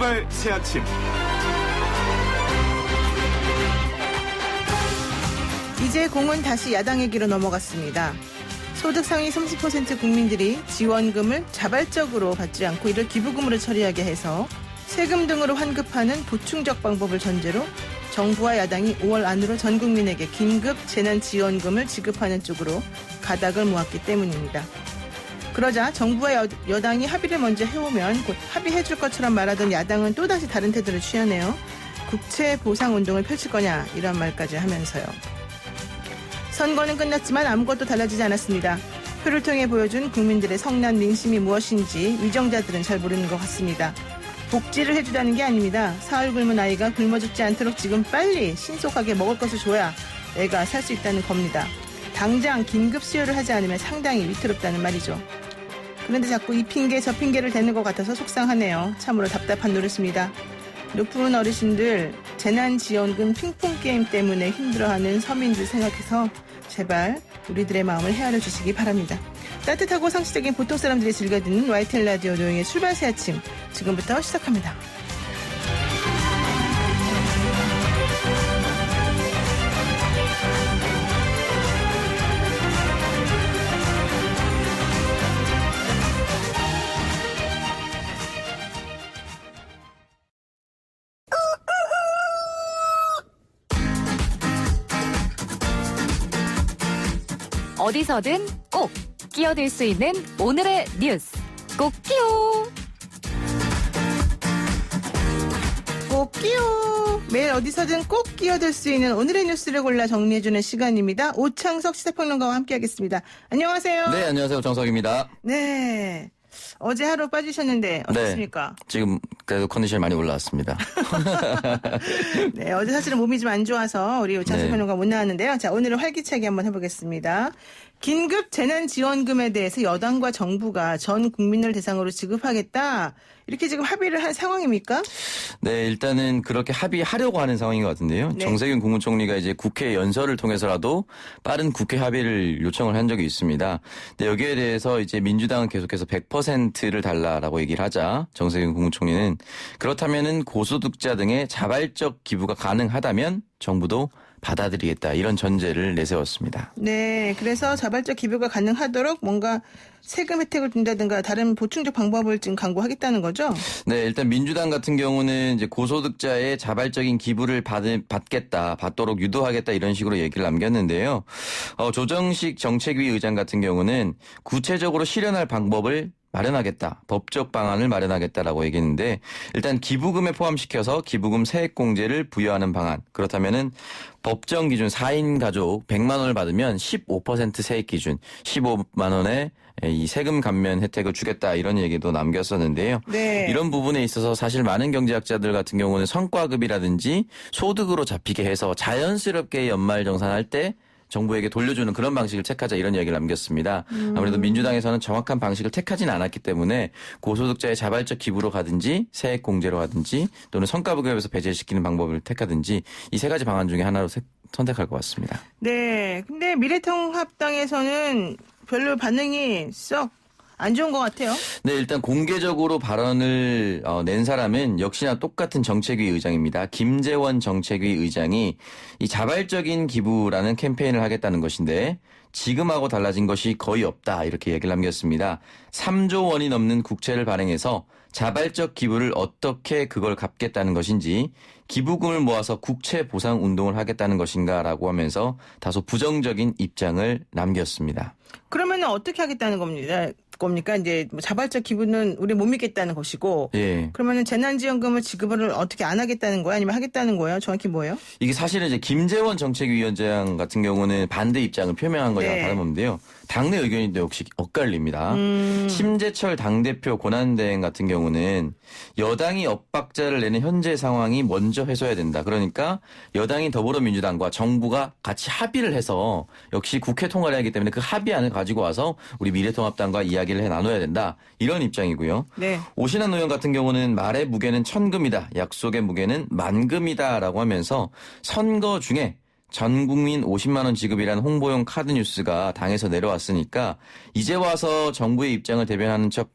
출발 새아침. 이제 공은 다시 야당에게로 넘어갔습니다. 소득 상위 30% 국민들이 지원금을 자발적으로 받지 않고 이를 기부금으로 처리하게 해서 세금 등으로 환급하는 보충적 방법을 전제로 정부와 야당이 5월 안으로 전 국민에게 긴급 재난지원금을 지급하는 쪽으로 가닥을 모았기 때문입니다. 그러자 정부와 여당이 합의를 먼저 해오면 곧 합의해줄 것처럼 말하던 야당은 또다시 다른 태도를 취하네요. 국채 보상 운동을 펼칠 거냐 이런 말까지 하면서요. 선거는 끝났지만 아무것도 달라지지 않았습니다. 표를 통해 보여준 국민들의 성난 민심이 무엇인지 위정자들은 잘 모르는 것 같습니다. 복지를 해주자는 게 아닙니다. 사흘 굶은 아이가 굶어 죽지 않도록 지금 빨리 신속하게 먹을 것을 줘야 애가 살 수 있다는 겁니다. 당장 긴급 수요를 하지 않으면 상당히 위태롭다는 말이죠. 그런데 자꾸 이 핑계 저 핑계를 대는 것 같아서 속상하네요. 참으로 답답한 노릇입니다. 높은 어르신들 재난지원금 핑퐁게임 때문에 힘들어하는 서민들 생각해서 제발 우리들의 마음을 헤아려 주시기 바랍니다. 따뜻하고 상식적인 보통 사람들이 즐겨 듣는 YTN 라디오 노영의 출발 새 아침 지금부터 시작합니다. 어디서든 꼭 끼어들 수 있는 오늘의 뉴스 꼭 끼요. 꼭 끼요. 매일 어디서든 꼭 끼어들 수 있는 오늘의 뉴스를 골라 정리해주는 시간입니다. 오창석 시사평론가와 함께하겠습니다. 안녕하세요. 네, 안녕하세요. 정석입니다. 네. 어제 하루 빠지셨는데 어떻습니까? 네, 지금 그래도 컨디션이 많이 올라왔습니다. 네, 어제 사실은 몸이 좀 안 좋아서 우리 오창석 네. 평론가 못 나왔는데요. 자, 오늘은 활기차게 한번 해보겠습니다. 긴급 재난지원금에 대해서 여당과 정부가 전 국민을 대상으로 지급하겠다. 이렇게 지금 합의를 한 상황입니까? 네, 일단은 그렇게 합의하려고 하는 상황인 것 같은데요. 네. 정세균 국무총리가 이제 국회 연설을 통해서라도 빠른 국회 합의를 요청을 한 적이 있습니다. 근데 여기에 대해서 이제 민주당은 계속해서 100%를 달라라고 얘기를 하자 정세균 국무총리는 그렇다면은 고소득자 등의 자발적 기부가 가능하다면 정부도 받아들이겠다 이런 전제를 내세웠습니다. 네, 그래서 자발적 기부가 가능하도록 뭔가 세금 혜택을 준다든가 다른 보충적 방법을 지금 강구하겠다는 거죠? 네, 일단 민주당 같은 경우는 이제 고소득자의 자발적인 기부를 받도록 유도하겠다 이런 식으로 얘기를 남겼는데요. 조정식 정책위 의장 같은 경우는 구체적으로 실현할 방법을 마련하겠다. 법적 방안을 마련하겠다라고 얘기했는데 일단 기부금에 포함시켜서 기부금 세액공제를 부여하는 방안. 그렇다면은 법정 기준 4인 가족 100만 원을 받으면 15% 세액 기준 15만 원의 이 세금 감면 혜택을 주겠다 이런 얘기도 남겼었는데요. 네. 이런 부분에 있어서 사실 많은 경제학자들 같은 경우는 성과급이라든지 소득으로 잡히게 해서 자연스럽게 연말정산할 때 정부에게 돌려주는 그런 방식을 택하자 이런 이야기를 남겼습니다. 아무래도 민주당에서는 정확한 방식을 택하지는 않았기 때문에 고소득자의 자발적 기부로 가든지 세액 공제로 하든지 또는 성과급여에서 배제시키는 방법을 택하든지 이 세 가지 방안 중에 하나로 선택할 것 같습니다. 네, 근데 미래통합당에서는 별로 반응이 썩 안 좋은 것 같아요. 네, 일단 공개적으로 발언을 낸 사람은 역시나 똑같은 정책위 의장입니다. 김재원 정책위 의장이 이 자발적인 기부라는 캠페인을 하겠다는 것인데 지금하고 달라진 것이 거의 없다 이렇게 얘기를 남겼습니다. 3조 원이 넘는 국채를 발행해서 자발적 기부를 어떻게 그걸 갚겠다는 것인지 기부금을 모아서 국채 보상 운동을 하겠다는 것인가라고 하면서 다소 부정적인 입장을 남겼습니다. 그러면 어떻게 하겠다는 겁니까? 이제 뭐 자발적 기부는 우리 못 믿겠다는 것이고, 예. 그러면은 재난지원금을 지급을 어떻게 안 하겠다는 거야? 아니면 하겠다는 거예요? 정확히 뭐예요? 이게 사실은 이제 김재원 정책위원장 같은 경우는 반대 입장을 표명한 거랑 네. 다름없는데요. 당내 의견인데 역시 엇갈립니다. 심재철 당대표 권한대행 같은 경우는 여당이 엇박자를 내는 현재 상황이 먼저 해소해야 된다. 그러니까 여당인 더불어민주당과 정부가 같이 합의를 해서 역시 국회 통과를 하기 때문에 그 합의안을 가지고 와서 우리 미래통합당과 이야기를 나눠야 된다. 이런 입장이고요. 네. 오신환 의원 같은 경우는 말의 무게는 천금이다. 약속의 무게는 만금이다라고 하면서 선거 중에 전 국민 50만 원 지급이라는 홍보용 카드 뉴스가 당에서 내려왔으니까 이제 와서 정부의 입장을 대변하는 척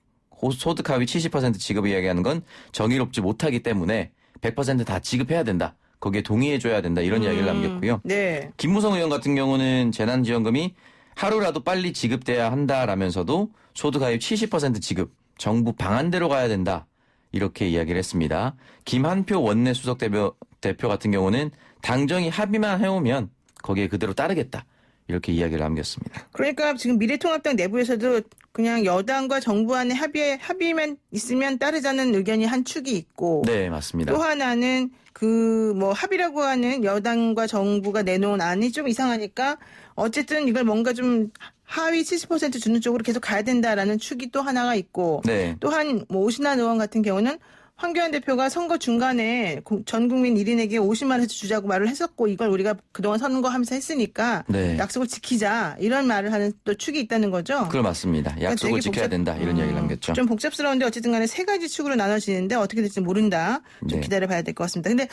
소득 하위 70% 지급 이야기하는 건 정의롭지 못하기 때문에 100% 다 지급해야 된다. 거기에 동의해줘야 된다. 이런 이야기를 남겼고요. 네. 김무성 의원 같은 경우는 재난지원금이 하루라도 빨리 지급돼야 한다라면서도 소득 하위 70% 지급, 정부 방안대로 가야 된다. 이렇게 이야기를 했습니다. 김한표 원내수석 대표 같은 경우는 당정이 합의만 해오면 거기에 그대로 따르겠다. 이렇게 이야기를 남겼습니다. 그러니까 지금 미래통합당 내부에서도 그냥 여당과 정부 안에 합의만 있으면 따르자는 의견이 한 축이 있고 네, 맞습니다. 또 하나는 그 뭐 합의라고 하는 여당과 정부가 내놓은 안이 좀 이상하니까 어쨌든 이걸 뭔가 좀 하위 70% 주는 쪽으로 계속 가야 된다라는 축이 또 하나가 있고 네. 또한 뭐 오신환 의원 같은 경우는 황교안 대표가 선거 중간에 전 국민 1인에게 50만 원씩 주자고 말을 했었고 이걸 우리가 그동안 선거하면서 했으니까 네. 약속을 지키자 이런 말을 하는 또 축이 있다는 거죠. 그걸 맞습니다. 약속을 되게 지켜야 된다. 이런 이야기를 남겼죠. 좀 복잡스러운데 어쨌든 간에 세 가지 축으로 나눠지는데 어떻게 될지 모른다. 좀 네. 기다려봐야 될 것 같습니다. 근데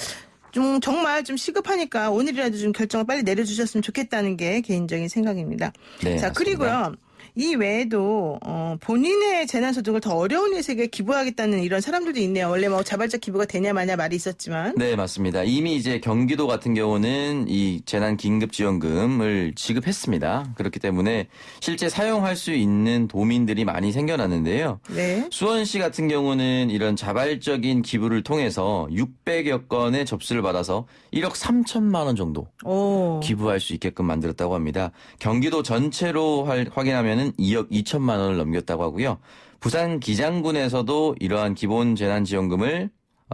좀 정말 좀 시급하니까 오늘이라도 좀 결정을 빨리 내려주셨으면 좋겠다는 게 개인적인 생각입니다. 네, 자, 맞습니다. 그리고요. 이 외에도 본인의 재난소득을 더 어려운 일에게 기부하겠다는 이런 사람들도 있네요. 원래 뭐 자발적 기부가 되냐 마냐 말이 있었지만. 네, 맞습니다. 이미 이제 경기도 같은 경우는 이 재난 긴급 지원금을 지급했습니다. 그렇기 때문에 실제 사용할 수 있는 도민들이 많이 생겨났는데요. 네. 수원시 같은 경우는 이런 자발적인 기부를 통해서 600여 건의 접수를 받아서 1억 3천만 원 정도 오. 기부할 수 있게끔 만들었다고 합니다. 경기도 전체로 확인하면은 2억 2천만 원을 넘겼다고 하고요. 부산 기장군에서도 이러한 기본 재난지원금을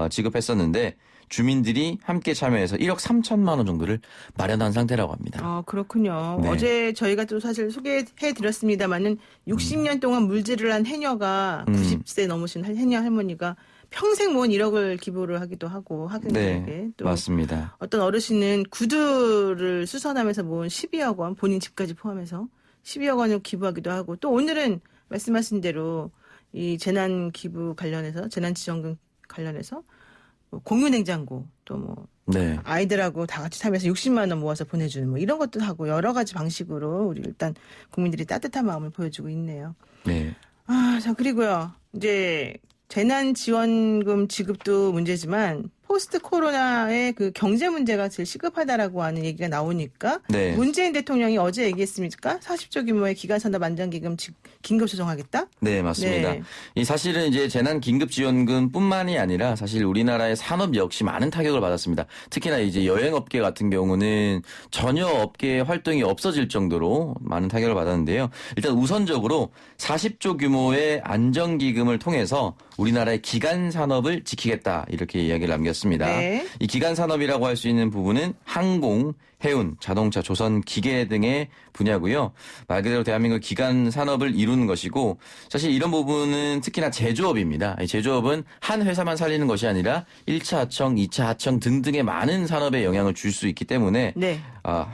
지급했었는데 주민들이 함께 참여해서 1억 3천만 원 정도를 마련한 상태라고 합니다. 그렇군요. 네. 어제 저희가 또 사실 소개해드렸습니다만은 60년 동안 물질을 한 해녀가 90세 넘으신 해녀 할머니가 평생 모은 1억을 기부를 하기도 하고 학생들에게 네, 또 맞습니다. 어떤 어르신은 구두를 수선하면서 모은 12억 원 본인 집까지 포함해서 12억 원을 기부하기도 하고 또 오늘은 말씀하신 대로 이 재난 기부 관련해서 재난지원금 관련해서 뭐 공유냉장고 또 뭐 네. 아이들하고 다 같이 참여해서 60만 원 모아서 보내주는 뭐 이런 것도 하고 여러 가지 방식으로 우리 일단 국민들이 따뜻한 마음을 보여주고 있네요. 네. 자 그리고요 이제 재난지원금 지급도 문제지만 포스트 코로나의 그 경제 문제가 제일 시급하다라고 하는 얘기가 나오니까 네. 문재인 대통령이 어제 얘기했습니까? 40조 규모의 기간산업 안정기금 긴급 조정하겠다? 네, 맞습니다. 네. 이 사실은 이제 재난 긴급 지원금뿐만이 아니라 사실 우리나라의 산업 역시 많은 타격을 받았습니다. 특히나 이제 여행업계 같은 경우는 전혀 업계 활동이 없어질 정도로 많은 타격을 받았는데요. 일단 우선적으로 40조 규모의 안정기금을 통해서 우리나라의 기간 산업을 지키겠다 이렇게 이야기를 남겼습니다. 네. 이 기간 산업이라고 할 수 있는 부분은 항공, 해운, 자동차, 조선, 기계 등의 분야고요. 말 그대로 대한민국 기간 산업을 이루는 것이고 사실 이런 부분은 특히나 제조업입니다. 이 제조업은 한 회사만 살리는 것이 아니라 1차 하청, 2차 하청 등등의 많은 산업에 영향을 줄 수 있기 때문에 네.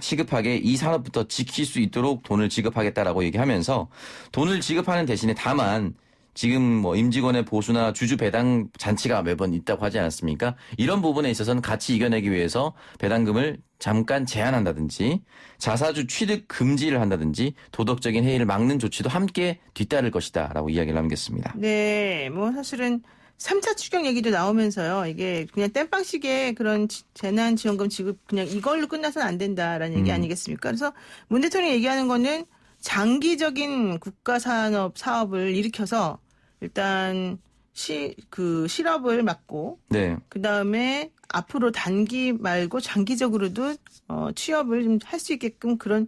시급하게 이 산업부터 지킬 수 있도록 돈을 지급하겠다라고 얘기하면서 돈을 지급하는 대신에 다만 지금 뭐 임직원의 보수나 주주 배당 잔치가 매번 있다고 하지 않았습니까? 이런 부분에 있어서는 같이 이겨내기 위해서 배당금을 잠깐 제한한다든지 자사주 취득 금지를 한다든지 도덕적인 해이를 막는 조치도 함께 뒤따를 것이다라고 이야기를 남겼습니다. 네, 뭐 사실은 3차 추경 얘기도 나오면서요. 이게 그냥 땜빵식의 그런 재난지원금 지급 그냥 이걸로 끝나서는 안 된다라는 얘기 아니겠습니까? 그래서 문 대통령이 얘기하는 거는 장기적인 국가산업 사업을 일으켜서 일단 실업을 막고 네. 그다음에 앞으로 단기 말고 장기적으로도 취업을 좀 할 수 있게끔 그런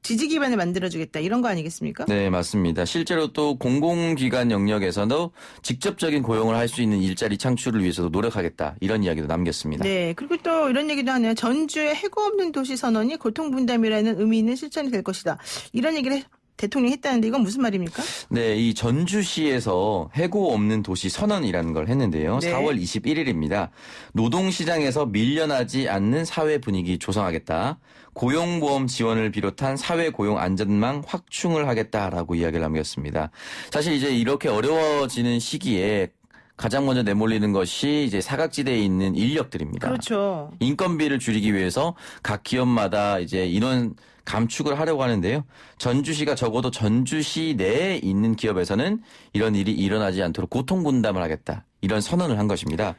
지지 기반을 만들어주겠다 이런 거 아니겠습니까? 네, 맞습니다. 실제로 또 공공기관 영역에서도 직접적인 고용을 할 수 있는 일자리 창출을 위해서도 노력하겠다 이런 이야기도 남겼습니다. 네, 그리고 또 이런 얘기도 하네요. 전주의 해고 없는 도시 선언이 고통분담이라는 의미 있는 실천이 될 것이다. 이런 얘기를 대통령이 했다는데 이건 무슨 말입니까? 네, 이 전주시에서 해고 없는 도시 선언이라는 걸 했는데요. 네. 4월 21일입니다. 노동시장에서 밀려나지 않는 사회 분위기 조성하겠다. 고용보험 지원을 비롯한 사회 고용 안전망 확충을 하겠다라고 이야기를 남겼습니다. 사실 이제 이렇게 어려워지는 시기에 가장 먼저 내몰리는 것이 이제 사각지대에 있는 인력들입니다. 그렇죠. 인건비를 줄이기 위해서 각 기업마다 이제 인원 감축을 하려고 하는데요. 전주시가 적어도 전주시 내에 있는 기업에서는 이런 일이 일어나지 않도록 고통 분담을 하겠다. 이런 선언을 한 것입니다.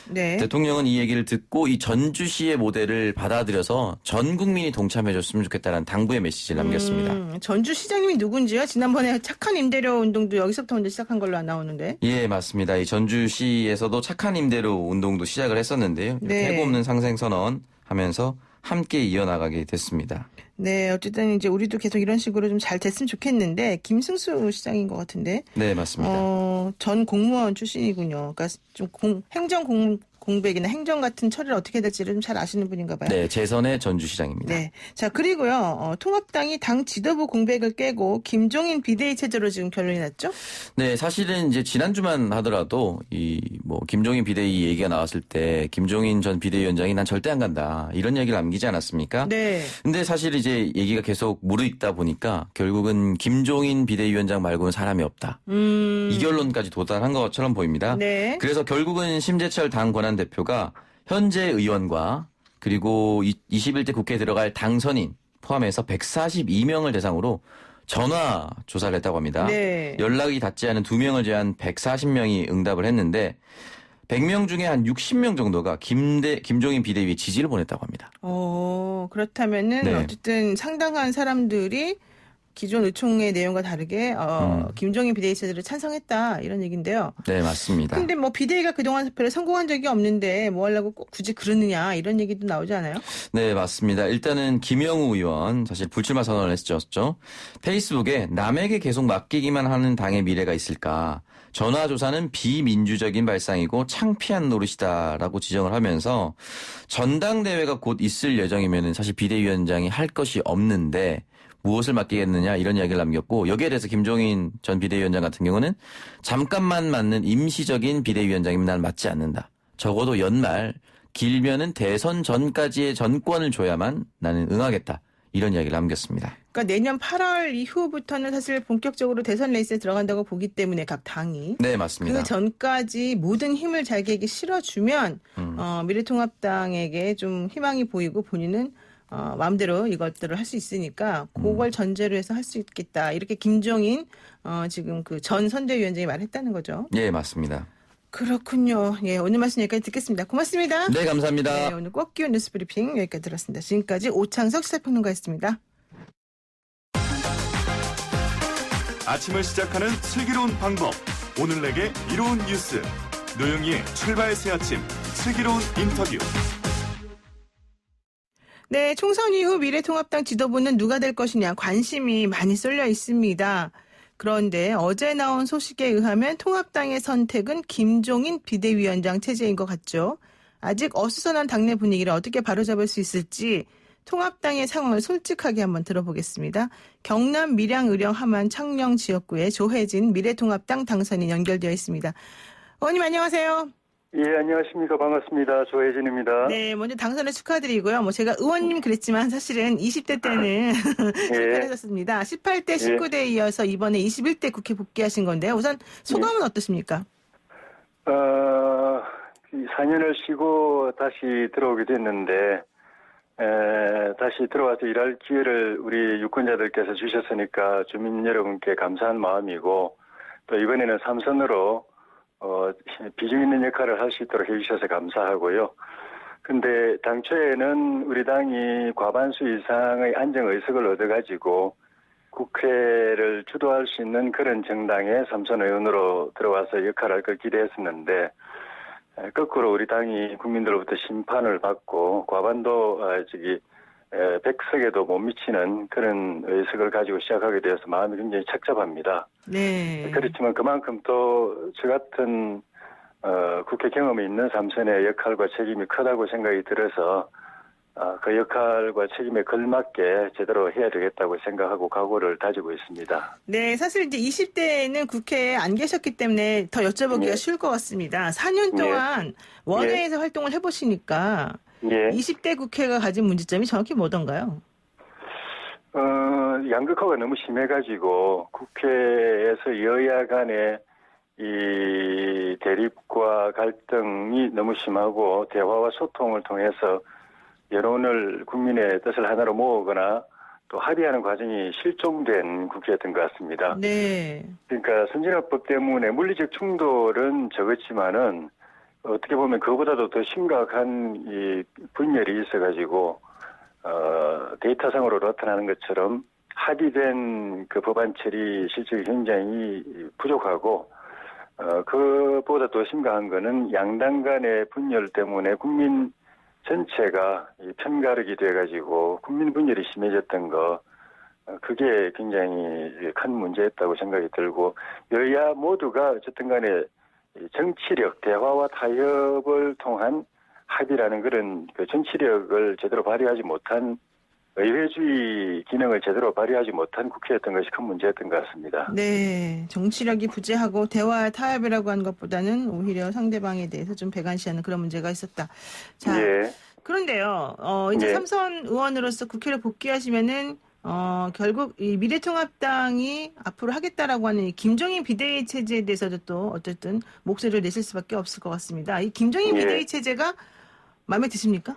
네. 대통령은 이 얘기를 듣고 이 전주시의 모델을 받아들여서 전 국민이 동참해줬으면 좋겠다는 당부의 메시지를 남겼습니다. 전주시장님이 누군지요? 지난번에 착한 임대료 운동도 여기서부터 먼저 시작한 걸로 나오는데. 예, 맞습니다. 이 전주시에서도 착한 임대료 운동도 시작을 했었는데요. 네. 해고 없는 상생 선언 하면서 함께 이어나가게 됐습니다. 네, 어쨌든 이제 우리도 계속 이런 식으로 좀 잘 됐으면 좋겠는데 김승수 시장인 것 같은데. 네, 맞습니다. 전 공무원 출신이군요. 그러니까 좀 공백이나 행정 같은 처리를 어떻게 될지를 좀 잘 아시는 분인가 봐요. 네, 재선의 전주시장입니다. 네. 자, 그리고요, 통합당이 당 지도부 공백을 깨고 김종인 비대위 체제로 지금 결론이 났죠? 네, 사실은 이제 지난주만 하더라도 김종인 비대위 얘기가 나왔을 때 김종인 전 비대위원장이 난 절대 안 간다. 이런 얘기를 남기지 않았습니까? 네. 근데 사실 이제 얘기가 계속 무르익다 보니까 결국은 김종인 비대위원장 말고는 사람이 없다. 이 결론까지 도달한 것처럼 보입니다. 네. 그래서 결국은 심재철 당 권한대표가 현재 의원과 그리고 21대 국회에 들어갈 당선인 포함해서 142명을 대상으로 전화 조사를 했다고 합니다. 네. 연락이 닿지 않은 2명을 제한 140명이 응답을 했는데 100명 중에 한 60명 정도가 김종인 비대위에 지지를 보냈다고 합니다. 그렇다면은 네. 어쨌든 상당한 사람들이 기존 의총의 내용과 다르게 김종인 비대위 체제를 찬성했다 이런 얘기인데요. 네, 맞습니다. 근데 뭐 비대위가 그동안 별로 성공한 적이 없는데 뭐 하려고 꼭 굳이 그러느냐 이런 얘기도 나오지 않아요? 네, 맞습니다. 일단은 김영우 의원 사실 불출마 선언을 했었죠. 페이스북에 남에게 계속 맡기기만 하는 당의 미래가 있을까? 전화조사는 비민주적인 발상이고 창피한 노릇이다라고 지적을 하면서 전당대회가 곧 있을 예정이면은 사실 비대위원장이 할 것이 없는데 무엇을 맡기겠느냐 이런 이야기를 남겼고 여기에 대해서 김종인 전 비대위원장 같은 경우는 잠깐만 맡는 임시적인 비대위원장이면 난 맡지 않는다. 적어도 연말 길면은 대선 전까지의 전권을 줘야만 나는 응하겠다. 이런 이야기를 남겼습니다. 그러니까 내년 8월 이후부터는 사실 본격적으로 대선 레이스에 들어간다고 보기 때문에 각 당이 네, 맞습니다. 그 전까지 모든 힘을 자기에게 실어주면 미래통합당에게 좀 희망이 보이고 본인은 마음대로 이것들을 할 수 있으니까 그걸 전제로 해서 할 수 있겠다. 이렇게 김종인 지금 그 전 선대위원장이 말했다는 거죠. 네, 맞습니다. 그렇군요. 예, 오늘 말씀 여기까지 듣겠습니다. 고맙습니다. 네, 감사합니다. 네, 오늘 꼭 끼운 뉴스 브리핑 여기까지 들었습니다. 지금까지 오창석 시사평론가였습니다. 아침을 시작하는 슬기로운 방법. 오늘 내게 이로운 뉴스. 노영희의 출발 새 아침 슬기로운 인터뷰. 네, 총선 이후 미래통합당 지도부는 누가 될 것이냐 관심이 많이 쏠려 있습니다. 그런데 어제 나온 소식에 의하면 통합당의 선택은 김종인 비대위원장 체제인 것 같죠. 아직 어수선한 당내 분위기를 어떻게 바로잡을 수 있을지 통합당의 상황을 솔직하게 한번 들어보겠습니다. 경남 밀양, 의령, 함안, 창녕 지역구에 조혜진 미래통합당 당선인 연결되어 있습니다. 의원님 안녕하세요. 예, 안녕하십니까. 반갑습니다. 조혜진입니다. 네, 먼저 당선을 축하드리고요. 뭐 제가 의원님 그랬지만 사실은 20대 때는 실패하셨습니다. 18대, 19대에 이어서 이번에 21대 국회 복귀하신 건데요. 우선 소감은 어떠십니까? 4년을 쉬고 다시 들어오게 됐는데 다시 들어와서 일할 기회를 우리 유권자들께서 주셨으니까 주민 여러분께 감사한 마음이고 또 이번에는 3선으로 비중 있는 역할을 할 수 있도록 해주셔서 감사하고요. 근데 당초에는 우리 당이 과반수 이상의 안정 의석을 얻어가지고 국회를 주도할 수 있는 그런 정당의 3선 의원으로 들어와서 역할을 할 걸 기대했었는데 거꾸로 우리 당이 국민들로부터 심판을 받고 과반도 100석에도 못 미치는 그런 의석을 가지고 시작하게 되어서 마음이 굉장히 착잡합니다. 네. 그렇지만 그만큼 또 저 같은 국회 경험이 있는 3선의 역할과 책임이 크다고 생각이 들어서 그 역할과 책임에 걸맞게 제대로 해야 되겠다고 생각하고 각오를 다지고 있습니다. 네, 사실 이제 20대에는 국회에 안 계셨기 때문에 더 여쭤보기가 쉬울 것 같습니다. 4년 동안 원외에서 활동을 해보시니까 20대 국회가 가진 문제점이 정확히 뭐던가요? 양극화가 너무 심해가지고 국회에서 여야 간의 이 대립과 갈등이 너무 심하고 대화와 소통을 통해서 여론을 국민의 뜻을 하나로 모으거나 또 합의하는 과정이 실종된 국회였던 것 같습니다. 네. 그러니까 선진화법 때문에 물리적 충돌은 적었지만은 어떻게 보면 그보다도 더 심각한 이 분열이 있어가지고 데이터상으로 나타나는 것처럼 합의된 그 법안 처리 실적이 굉장히 부족하고 그보다 더 심각한 거는 양당 간의 분열 때문에 국민 전체가 이 편가르기 돼가지고 국민 분열이 심해졌던 거 그게 굉장히 큰 문제였다고 생각이 들고 여야 모두가 어쨌든 간에 정치력, 대화와 타협을 통한 합의라는 그런 그 정치력을 제대로 발휘하지 못한 의회주의 기능을 제대로 발휘하지 못한 국회였던 것이 큰 문제였던 것 같습니다. 네. 정치력이 부재하고 대화 타협이라고 하는 것보다는 오히려 상대방에 대해서 좀 배관시하는 그런 문제가 있었다. 자, 예. 그런데요. 이제 예. 삼선 의원으로서 국회를 복귀하시면은 결국 이 미래통합당이 앞으로 하겠다라고 하는 이 김종인 비대위 체제에 대해서도 또 어쨌든 목소리를 내실 수밖에 없을 것 같습니다. 이 김종인 예. 비대위 체제가 마음에 드십니까?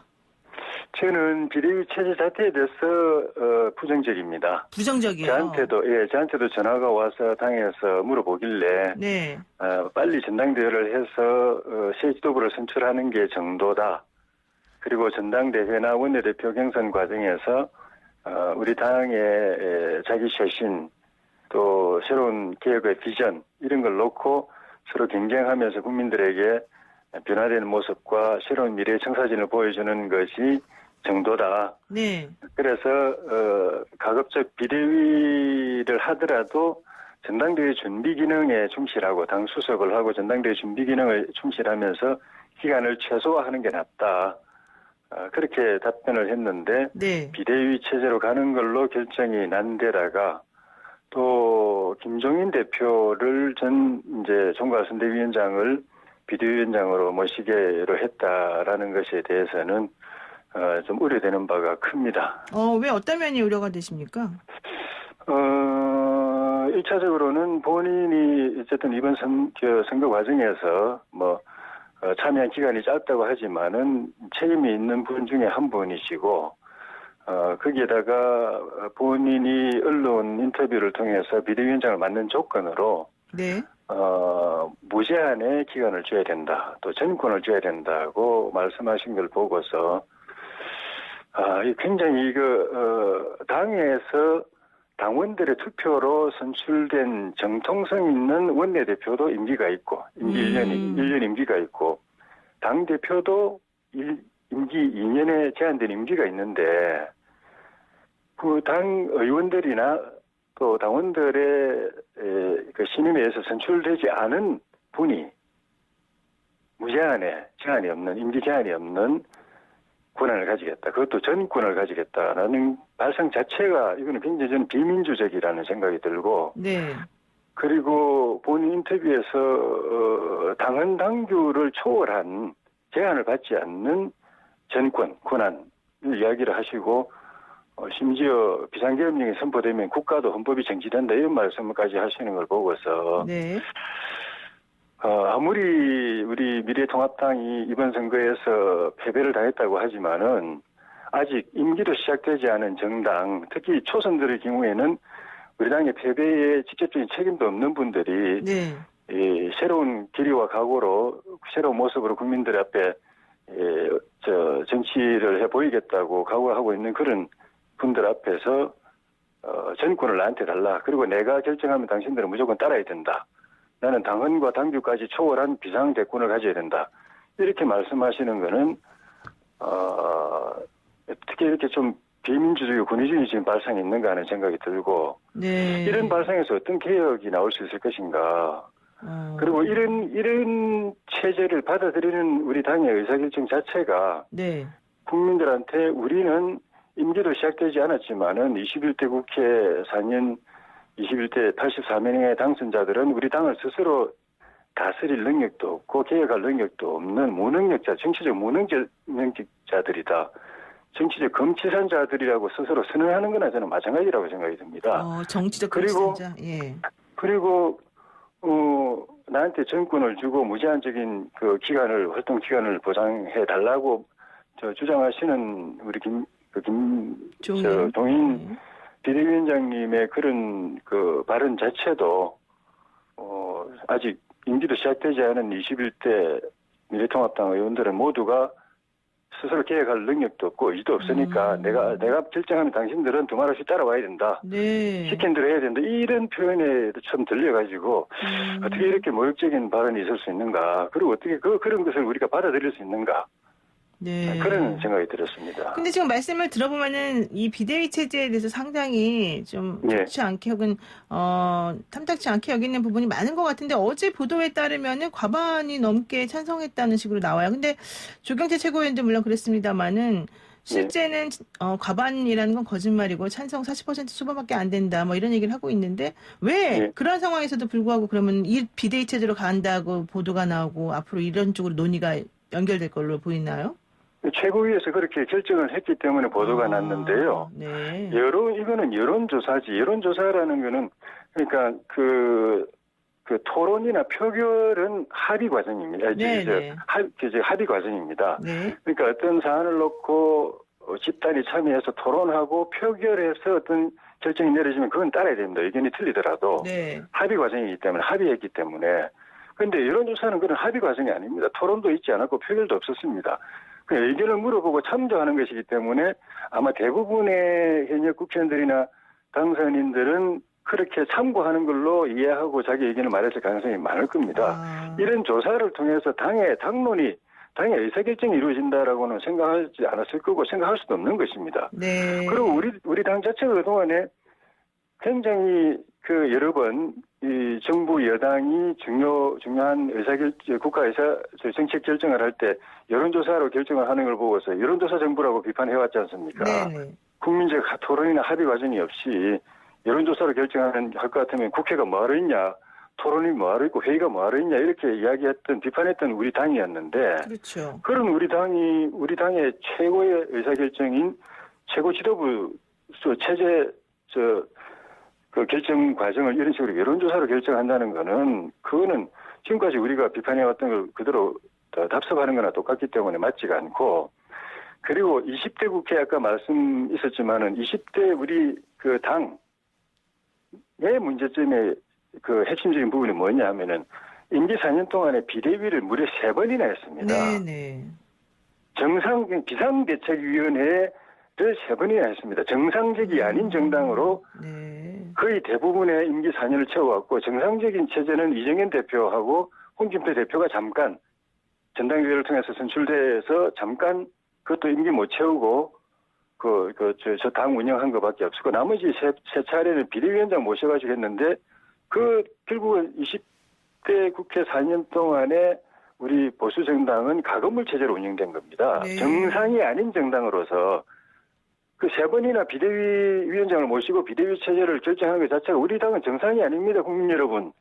저는 비대위 체제 자체에 대해서 부정적입니다. 부정적이에요. 저한테도 전화가 와서 당에서 물어보길래 네. 빨리 전당대회를 해서 새 지도부를 선출하는 게 정도다. 그리고 전당대회나 원내대표 경선 과정에서 우리 당의 자기 쇄신 또 새로운 개혁의 비전 이런 걸 놓고 서로 경쟁하면서 국민들에게 변화되는 모습과 새로운 미래의 청사진을 보여주는 것이 정도다. 네. 그래서 가급적 비대위를 하더라도 전당대회 준비 기능에 충실하고 당 수석을 하고 전당대회 준비 기능을 충실하면서 기간을 최소화하는 게 낫다. 그렇게 답변을 했는데 네. 비대위 체제로 가는 걸로 결정이 난 데다가 또 김종인 대표를 전 이제 총괄선대위원장을 비대위원장으로 모시게로 했다라는 것에 대해서는 좀 우려되는 바가 큽니다. 왜 어떤 면이 우려가 되십니까? 1차적으로는 본인이 어쨌든 이번 선거 과정에서 참여한 기간이 짧다고 하지만은 책임이 있는 분 중에 한 분이시고, 거기에다가 본인이 언론 인터뷰를 통해서 비대위원장을 맡는 조건으로, 네. 무제한의 기간을 줘야 된다. 또 전권을 줘야 된다고 말씀하신 걸 보고서, 굉장히 당에서 당원들의 투표로 선출된 정통성 있는 원내대표도 임기가 있고, 임기 1년 임기가 있고, 당대표도 임기 2년에 제한된 임기가 있는데, 그 당 의원들이나 또 당원들의 그 신임에 의해서 선출되지 않은 분이 무제한의 제한이 없는, 임기 제한이 없는 권한을 가지겠다. 그것도 전권을 가지겠다라는 발상 자체가 이거는 굉장히 저는 비민주적이라는 생각이 들고, 네. 그리고 본인 인터뷰에서 당헌 당규를 초월한 제한을 받지 않는 전권, 권한을 이야기를 하시고, 심지어 비상계엄령이 선포되면 국가도 헌법이 정지된다 이런 말씀까지 하시는 걸 보고서 네. 아무리 우리 미래통합당이 이번 선거에서 패배를 당했다고 하지만은 아직 임기도 시작되지 않은 정당, 특히 초선들의 경우에는 우리 당의 패배에 직접적인 책임도 없는 분들이 네. 새로운 길이와 각오로 새로운 모습으로 국민들 앞에 정치를 해 보이겠다고 각오하고 있는 그런 분들 앞에서 전권을 나한테 달라. 그리고 내가 결정하면 당신들은 무조건 따라야 된다. 나는 당헌과 당규까지 초월한 비상대권을 가져야 된다. 이렇게 말씀하시는 거는 어떻게 이렇게 좀 비민주주의, 권위주의 지금 발상이 있는가 하는 생각이 들고, 네. 이런 발상에서 어떤 개혁이 나올 수 있을 것인가. 그리고 이런 체제를 받아들이는 우리 당의 의사결정 자체가 네. 국민들한테 우리는 임기도 시작되지 않았지만은 21대 국회 4년 21대 84명의 당선자들은 우리 당을 스스로 다스릴 능력도 없고 개혁할 능력도 없는 무능력자, 정치적 무능력자들이다. 정치적 검치산자들이라고 스스로 선언하는 거나 저는 마찬가지라고 생각이 듭니다. 정치적 그리고 검치산자. 예. 그리고 나한테 정권을 주고 무제한적인 그 기간을 활동 기간을 보장해 달라고 주장하시는 우리 동인 비대위원장님의 그런 그 발언 자체도 아직 임기도 시작되지 않은 21대 미래통합당 의원들은 모두가 스스로 개혁할 능력도 없고 의지도 없으니까 내가 결정하면 당신들은 두말 없이 따라와야 된다. 네. 시킨 대로 해야 된다. 이런 표현에 처음 들려가지고 어떻게 이렇게 모욕적인 발언이 있을 수 있는가. 그리고 어떻게 그런 것을 우리가 받아들일 수 있는가. 네. 그런 생각이 들었습니다. 근데 지금 말씀을 들어보면은 이 비대위 체제에 대해서 상당히 좀 예. 좋지 않게 혹은 탐탁치 않게 여기는 부분이 많은 것 같은데 어제 보도에 따르면은 과반이 넘게 찬성했다는 식으로 나와요. 근데 조경태 최고위원도 물론 그랬습니다만은 실제는 과반이라는 건 거짓말이고 찬성 40% 초반밖에 안 된다 뭐 이런 얘기를 하고 있는데 왜 예. 그런 상황에서도 불구하고 그러면 이 비대위 체제로 간다고 보도가 나오고 앞으로 이런 쪽으로 논의가 연결될 걸로 보이나요? 최고위에서 그렇게 결정을 했기 때문에 보도가 났는데요. 네. 이거는 여론조사지. 여론조사라는 거는 그러니까 그 토론이나 표결은 합의 과정입니다. 네. 합의 과정입니다. 네. 그러니까 어떤 사안을 놓고 집단이 참여해서 토론하고 표결해서 어떤 결정이 내려지면 그건 따라야 됩니다. 의견이 틀리더라도 네. 합의 과정이기 때문에 합의했기 때문에. 그런데 여론조사는 그런 합의 과정이 아닙니다. 토론도 있지 않았고 표결도 없었습니다. 그냥 의견을 물어보고 참조하는 것이기 때문에 아마 대부분의 현역 국회의원들이나 당선인들은 그렇게 참고하는 걸로 이해하고 자기 의견을 말했을 가능성이 많을 겁니다. 이런 조사를 통해서 당의 의사결정이 이루어진다라고는 생각하지 않았을 거고 생각할 수도 없는 것입니다. 네. 그리고 우리 당 자체가 그동안에 굉장히 여러 번 이 정부 여당이 중요한 국가 정책 결정을 할 때 여론조사로 결정을 하는 걸 보고서 여론조사 정부라고 비판해왔지 않습니까? 네네. 국민적 토론이나 합의 과정이 없이 여론조사로 결정할 것 같으면 국회가 뭐하러 있냐, 토론이 뭐하러 있고 회의가 뭐하러 있냐 이렇게 비판했던 우리 당이었는데 그렇죠. 그런 우리 당의 최고의 의사결정인 최고 지도부 체제 그 결정 과정을 이런 식으로 여론조사로 결정한다는 그거는 지금까지 우리가 비판해왔던 걸 그대로 답습하는 거나 똑같기 때문에 맞지가 않고, 그리고 20대 국회 아까 말씀 있었지만은 20대 우리 그 당의 문제점의 그 핵심적인 부분이 뭐냐 하면은 임기 4년 동안에 비대위를 무려 3번이나 했습니다. 네네. 비상대책위원회를 3번이나 했습니다. 정상적이 아닌 정당으로 네. 거의 대부분의 임기 4년을 채워왔고, 정상적인 체제는 이정현 대표하고 홍준표 대표가 잠깐 전당대회를 통해서 선출돼서 잠깐 그것도 임기 못 채우고 저 당 운영한 것밖에 없었고, 나머지 세 차례는 비대위원장 모셔가지고 했는데 결국은 20대 국회 4년 동안에 우리 보수 정당은 가건물 체제로 운영된 겁니다. 네. 정상이 아닌 정당으로서 그 3번이나 비대위 위원장을 모시고 비대위 체제를 결정하는 것 자체가 우리 당은 정상이 아닙니다, 국민 여러분.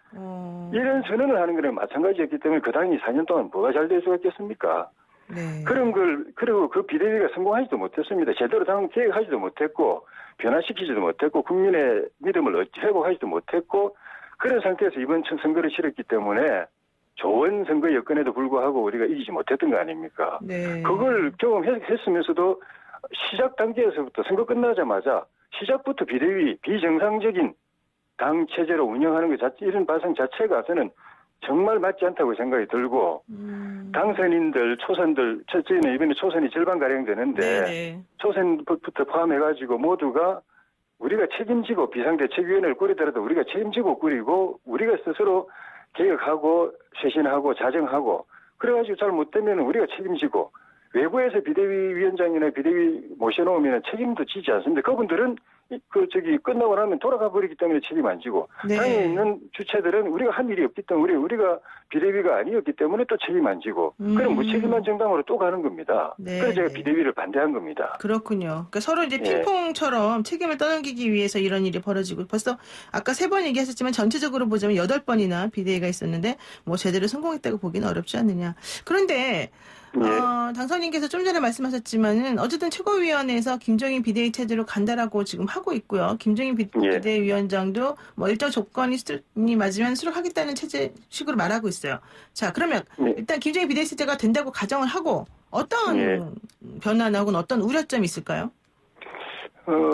이런 선언을 하는 거는 마찬가지였기 때문에 그 당이 4년 동안 뭐가 잘 될 수가 있겠습니까? 네. 그리고 그 비대위가 성공하지도 못했습니다. 제대로 당 계획하지도 못했고, 변화시키지도 못했고, 국민의 믿음을 회복하지도 못했고, 그런 상태에서 이번 선거를 치렀기 때문에 좋은 선거 여건에도 불구하고 우리가 이기지 못했던 거 아닙니까? 네. 그걸 경험했으면서도 시작 단계에서부터 선거 끝나자마자 시작부터 비대위 비정상적인 당 체제로 운영하는 것 자체, 이런 발상 자체가 저는 정말 맞지 않다고 생각이 들고, 당선인들, 초선들, 저희는 이번에 초선이 절반가량 되는데, 네네. 초선부터 포함해가지고 모두가 우리가 책임지고 비상대책위원회를 꾸리더라도 우리가 책임지고 꾸리고, 우리가 스스로 개혁하고 쇄신하고 자정하고, 그래가지고 잘못되면 우리가 책임지고, 외부에서 비대위 위원장이나 비대위 모셔놓으면 책임도 지지 않습니다. 그분들은 끝나고 나면 돌아가 버리기 때문에 책임 안 지고, 네. 당에 있는 주체들은 우리가 한 일이 없기 때문에 우리가 비대위가 아니었기 때문에 또 책임 안 지고, 그럼 무책임한 정당으로 또 가는 겁니다. 네. 그래서 제가 비대위를 반대한 겁니다. 그렇군요. 그러니까 서로 이제 예. 핑퐁처럼 책임을 떠넘기기 위해서 이런 일이 벌어지고, 벌써 아까 3번 얘기하셨지만 전체적으로 보자면 8번이나 비대위가 있었는데 뭐 제대로 성공했다고 보기는 어렵지 않느냐. 그런데 당선인께서 좀 전에 말씀하셨지만은 어쨌든 최고위원회에서 김종인 비대위 체제로 간다라고 지금 하고 있고요. 김종인 비대위원장도 뭐 일정 조건이 맞으면 수락하겠다는 체제식으로 말하고 있어요. 자, 그러면 일단 김종인 비대위 체제가 된다고 가정을 하고 어떤 변화나 혹은 어떤 우려점이 있을까요?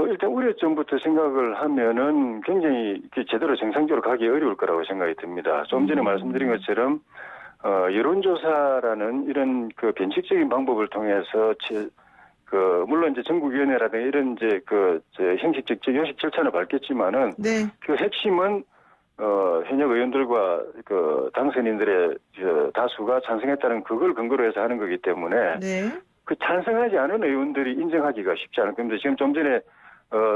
일단 우려점부터 생각을 하면은 굉장히 이렇게 제대로 정상적으로 가기 어려울 거라고 생각이 듭니다. 좀 전에 말씀드린 것처럼 여론조사라는 이런 그 변칙적인 방법을 통해서 물론 이제 전국위원회라든가 이런 이제 형식적 형식 절차는 밟겠지만은 네. 그 핵심은 현역 의원들과 그 당선인들의 다수가 찬성했다는 그걸 근거로 해서 하는 거기 때문에 네. 그 찬성하지 않은 의원들이 인정하기가 쉽지 않을 겁니다. 지금 좀 전에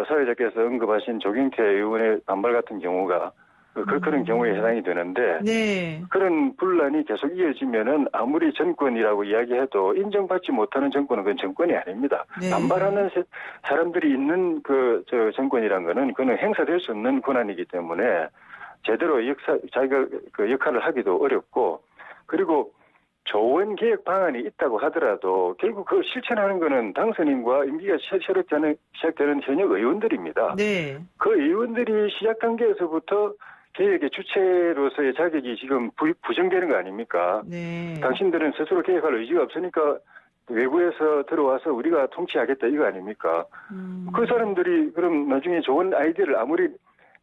사회자께서 언급하신 조경태 의원의 반발 같은 경우가 그런 경우에 해당이 되는데 네. 그런 분란이 계속 이어지면은 아무리 정권이라고 이야기해도 인정받지 못하는 정권은 그건 정권이 아닙니다. 네. 반발하는 사람들이 있는 정권이란 거는 그는 행사될 수 없는 권한이기 때문에 제대로 자기가 그 역할을 하기도 어렵고 그리고 좋은 개혁 방안이 있다고 하더라도 결국 그걸 실천하는 거는 당선인과 임기가 시작되는 현역 의원들입니다. 네. 그 의원들이 시작 단계에서부터 개혁의 주체로서의 자격이 지금 부정되는 거 아닙니까? 네. 당신들은 스스로 개혁할 의지가 없으니까 외부에서 들어와서 우리가 통치하겠다 이거 아닙니까? 그 사람들이 그럼 나중에 좋은 아이디어를 아무리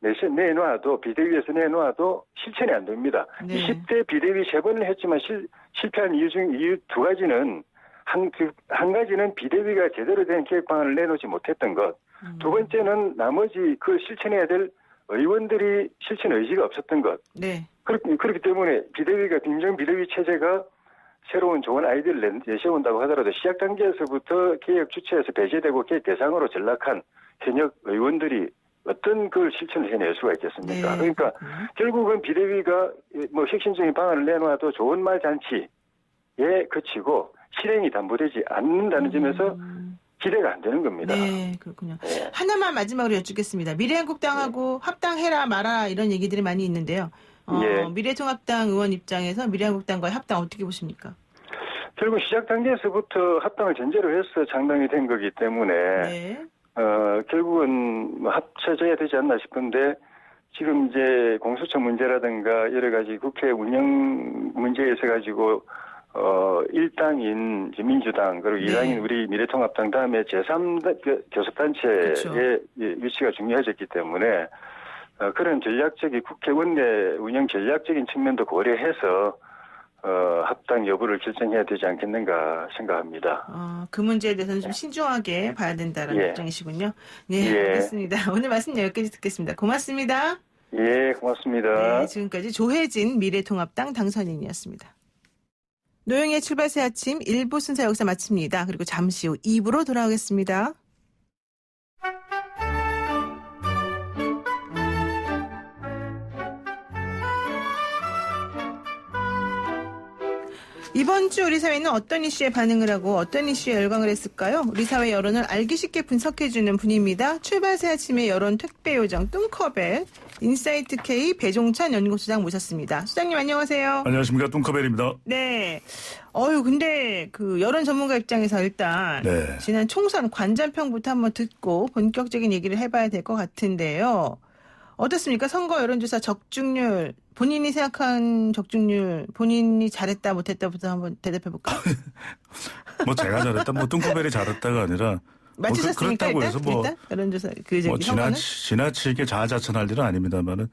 내놔도 비대위에서 내놔도 실천이 안 됩니다. 네. 20대 비대위 3번을 했지만 실패한 이유 두 가지는 한 가지는 비대위가 제대로 된 개혁 방안을 내놓지 못했던 것. 두 번째는 나머지 그 실천해야 될 의원들이 실천 의지가 없었던 것. 네. 그렇기 때문에 비대위가 김정 비대위 체제가 새로운 좋은 아이디어를 내세운다고 하더라도 시작 단계에서부터 개혁 주체에서 배제되고 개혁 대상으로 전락한 현역 의원들이 어떤 걸 실천을 해낼 수가 있겠습니까? 네. 그러니까 결국은 비대위가 혁신적인 방안을 내놔도 좋은 말 잔치에 그치고 실행이 담보되지 않는다는 점에서 기대가 안 되는 겁니다. 네, 그렇군요. 네. 하나만 마지막으로 여쭙겠습니다. 미래한국당하고 합당해라 마라 이런 얘기들이 많이 있는데요. 예. 미래통합당 의원 입장에서 미래한국당과의 합당 어떻게 보십니까? 결국 시작 단계에서부터 합당을 전제로 해서 창당이 된 거기 때문에 네. 결국은 합쳐져야 되지 않나 싶은데 지금 이제 공수처 문제라든가 여러 가지 국회 운영 문제에 있어 가지고 1당인 민주당 그리고 네. 2당인 우리 미래통합당 다음에 제3교섭단체의 그렇죠. 위치가 중요해졌기 때문에 그런 전략적인 국회 원내 운영 전략적인 측면도 고려해서 합당 여부를 결정해야 되지 않겠는가 생각합니다. 그 문제에 대해서는 좀 신중하게 봐야 된다는 예. 입장이시군요. 네, 예. 알겠습니다. 오늘 말씀 여기까지 듣겠습니다. 고맙습니다. 예, 고맙습니다. 네, 지금까지 조혜진 미래통합당 당선인이었습니다. 노영의 출발 새 아침 1부 순서 여기서 마칩니다. 그리고 잠시 후 2부로 돌아오겠습니다. 이번 주 우리 사회는 어떤 이슈에 반응을 하고 어떤 이슈에 열광을 했을까요? 우리 사회 여론을 알기 쉽게 분석해주는 분입니다. 출발 새 아침의 여론 택배 요정 뚱커벨 인사이트 K 배종찬 연구소장 모셨습니다. 소장님 안녕하세요. 안녕하십니까, 뚱커벨입니다. 네. 근데 그 여론 전문가 입장에서 일단 네. 지난 총선 관전평부터 한번 듣고 본격적인 얘기를 해봐야 될 것 같은데요. 어떻습니까? 선거 여론조사 적중률, 본인이 생각한 적중률, 본인이 잘했다 못했다부터 한번 대답해볼까요? 뭐 제가 잘했다, 뭐 뚱커벨이 잘했다가 아니라 맞추셨습니까? 그렇다고 일단? 해서 뭐 일단? 여론조사 뭐 선거는? 지나치게 자아자찬할 일은 아닙니다만은